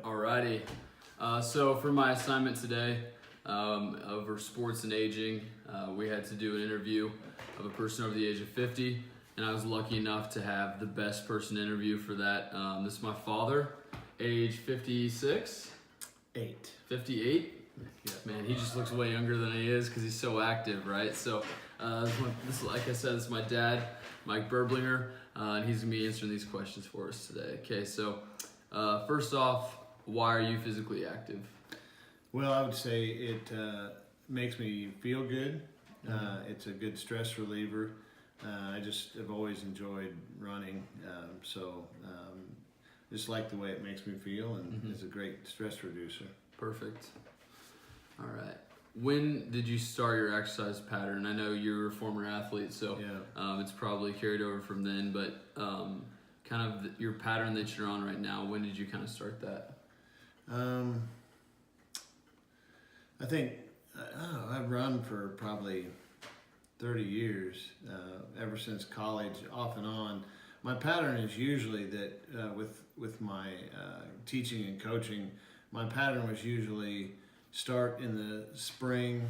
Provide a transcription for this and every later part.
Alrighty. So for my assignment today, over sports and aging, we had to do an interview of a person over the age of 50, and I was lucky enough to have the best person interview for that. This is my father, age 56? 58? Yeah, man, he just looks way younger than he is because he's so active, right? So this, like I said, this is my dad, Mike Berblinger, and he's going to be answering these questions for us today. Okay, so first off, why are you physically active? Well, I would say it makes me feel good. It's a good stress reliever. I just have always enjoyed running, so just like the way it makes me feel, and it's a great stress reducer. Perfect. All right. When did you start your exercise pattern? I know you're a former athlete, so it's probably carried over from then, but kind of your pattern that you're on right now, when did you kind of start that? I think I've run for probably 30 years, ever since college, off and on. My pattern is usually that with my teaching and coaching, my pattern was usually start in the spring,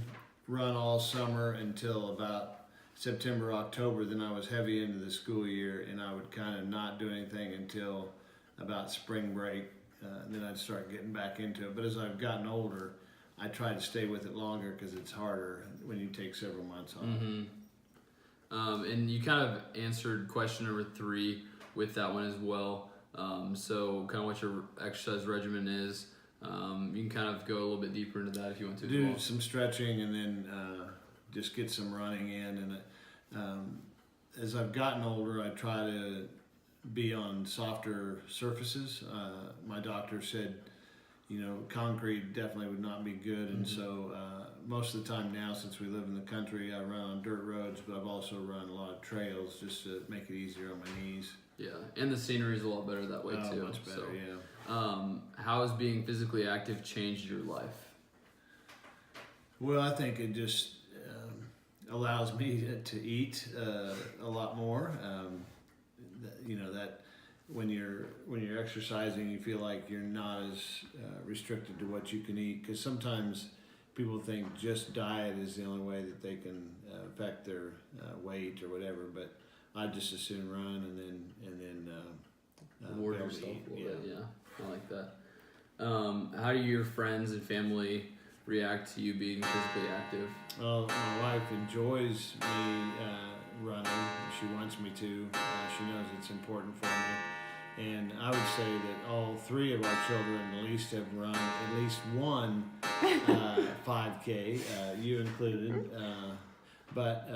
run all summer until about September, October. Then I was heavy into the school year, and I would kind of not do anything until about spring break. And then I'd start getting back into it. But as I've gotten older, I try to stay with it longer because it's harder when you take several months off. And you kind of answered question number 3 with that one as well. So kind of what your exercise regimen is. You can kind of go a little bit deeper into that if you want to. Do some stretching and then just get some running in. And as I've gotten older, I try to be on softer surfaces. My doctor said, concrete definitely would not be good. And so most of the time now, since we live in the country, I run on dirt roads, but I've also run a lot of trails just to make it easier on my knees. Yeah, and the scenery is a lot better that way too. Much better, yeah. How has being physically active changed your life? Well, I think it just allows me to eat a lot more. That when you're exercising, you feel like you're not as restricted to what you can eat. Because sometimes people think just diet is the only way that they can affect their weight or whatever. But I just as soon run and then reward yourself a little bit. Yeah, I like that. How do your friends and family react to you being physically active? Well, my wife enjoys me running. She wants me to. She knows it's important for me. And I would say that all 3 of our children at least have run at least one 5K, you included. But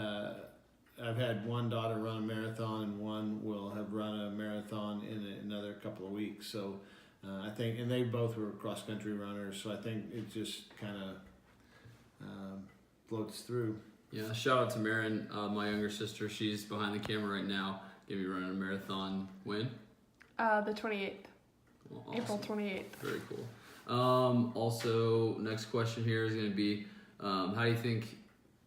I've had one daughter run a marathon, and one will have run a marathon in another couple of weeks. So I think, and they both were cross-country runners, so I think it just kind of floats through. Yeah, shout out to Marin, my younger sister. She's behind the camera right now. Gonna be running a marathon. When? The 28th. Well, awesome. April 28th. Very cool. Also, next question here is going to be, how do you think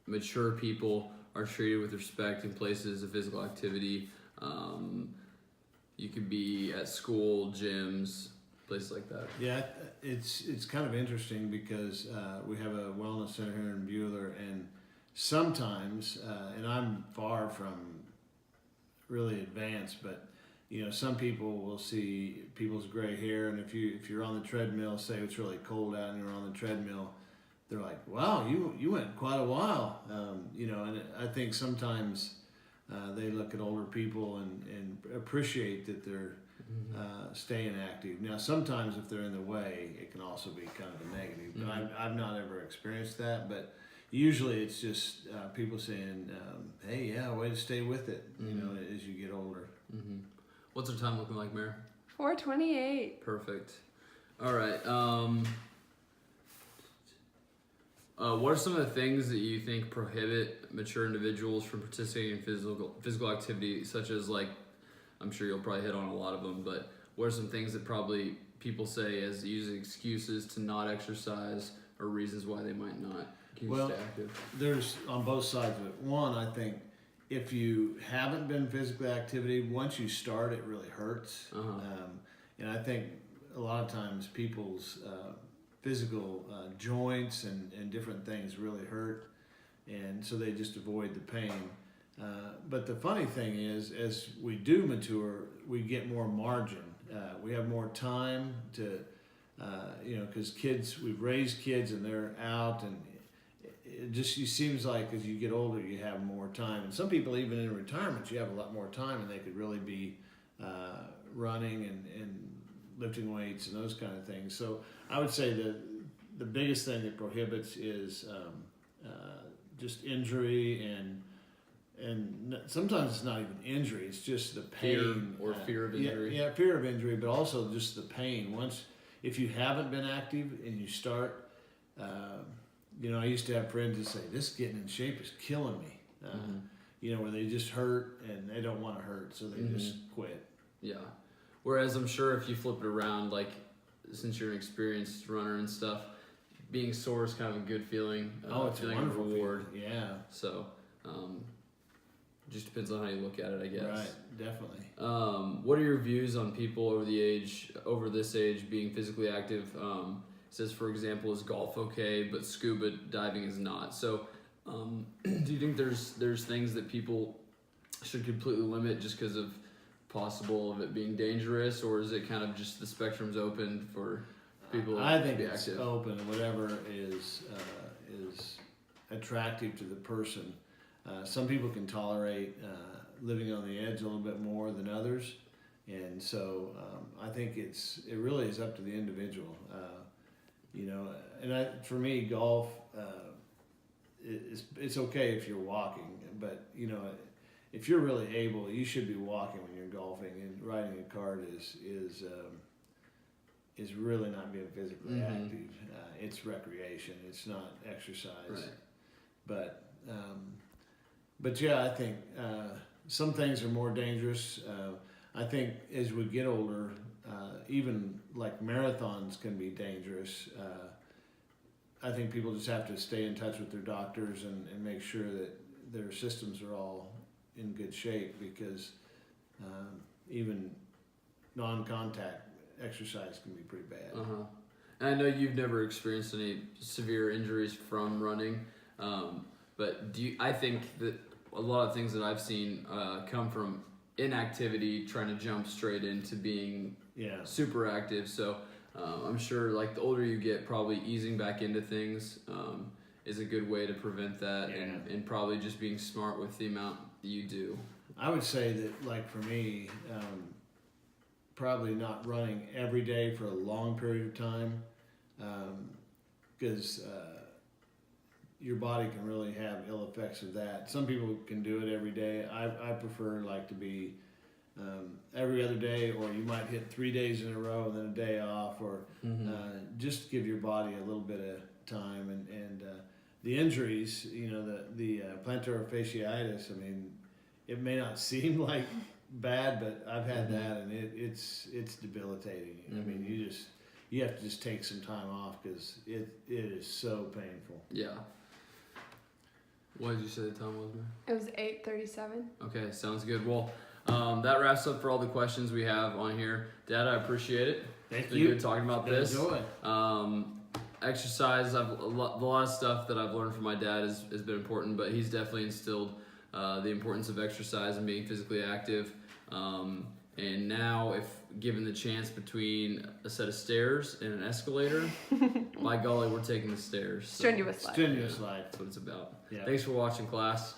mature people are treated with respect in places of physical activity? You could be at school, gyms, places like that. Yeah, it's kind of interesting because we have a wellness center here in Bueller, and sometimes, and I'm far from really advanced, but some people will see people's gray hair, and if you're on the treadmill, say it's really cold out and you're on the treadmill, they're like, "Wow, you went quite a while," And I think sometimes they look at older people and appreciate that they're staying active. Now, sometimes if they're in the way, it can also be kind of a negative. But I've not ever experienced that. But usually it's just people saying, "Hey, yeah, way to stay with it," as you get older. What's our time looking like, Mary? 4:28. Perfect. All right. What are some of the things that you think prohibit mature individuals from participating in physical activity, such as, like, I'm sure you'll probably hit on a lot of them, but what are some things that probably people say as using excuses to not exercise or reasons why they might not stay active? There's on both sides of it. One, I think if you haven't been physically active, once you start, it really hurts. And I think a lot of times people's physical joints and different things really hurt, and so they just avoid the pain. But the funny thing is, as we do mature, we get more margin. We have more time to, because we've raised kids and they're out, and it seems like as you get older, you have more time. And some people, even in retirement, you have a lot more time, and they could really be running and lifting weights and those kind of things. So I would say that the biggest thing that prohibits is just injury, and sometimes it's not even injury, it's just the pain. Fear of injury. Yeah, fear of injury, but also just the pain. If you haven't been active and you start, I used to have friends that say, this getting in shape is killing me. Where they just hurt and they don't want to hurt, so they just quit. Yeah. Whereas I'm sure if you flip it around, like since you're an experienced runner and stuff, being sore is kind of a good feeling. It's feeling a wonderful reward. feeling. Yeah. So, just depends on how you look at it, I guess. Right, definitely. What are your views on people over this age being physically active? It says, for example, is golf okay, but scuba diving is not? So, do you think there's things that people should completely limit just because of possible of it being dangerous, or is it kind of just the spectrum's open for people I to think be it's active? open. Whatever is attractive to the person. Some people can tolerate living on the edge a little bit more than others, and so I think it really is up to the individual. For me, golf, it's okay if you're walking, but if you're really able, you should be walking when you're golfing, and riding a cart is really not being physically active. It's recreation. It's not exercise. Right. But yeah, I think some things are more dangerous. I think as we get older, even like marathons can be dangerous. I think people just have to stay in touch with their doctors and make sure that their systems are all in good shape, because even non-contact exercise can be pretty bad. And I know you've never experienced any severe injuries from running, but I think that a lot of things that I've seen come from inactivity, trying to jump straight into being super active. So I'm sure like the older you get, probably easing back into things is a good way to prevent that, and probably just being smart with the amount that you do. I would say that, like for me, probably not running every day for a long period of time, because your body can really have ill effects of that. Some people can do it every day. I prefer to be every other day, or you might hit 3 days in a row and then a day off, or just give your body a little bit of time. And the injuries, the plantar fasciitis, I mean, it may not seem like bad, but I've had that, and it's debilitating. I mean, you have to just take some time off, because it is so painful. Yeah. What did you say the time was, man? It was 8:37. Okay, sounds good. Well, that wraps up for all the questions we have on here. Dad, I appreciate it. Thank It's you. been good talking about this. Enjoy. Exercise, a lot of stuff that I've learned from my dad has been important, but he's definitely instilled the importance of exercise and being physically active. And now, if given the chance between a set of stairs and an escalator, by golly, we're taking the stairs. So Strenuous life. Strenuous life. that's what it's about. Yeah. Thanks for watching, class.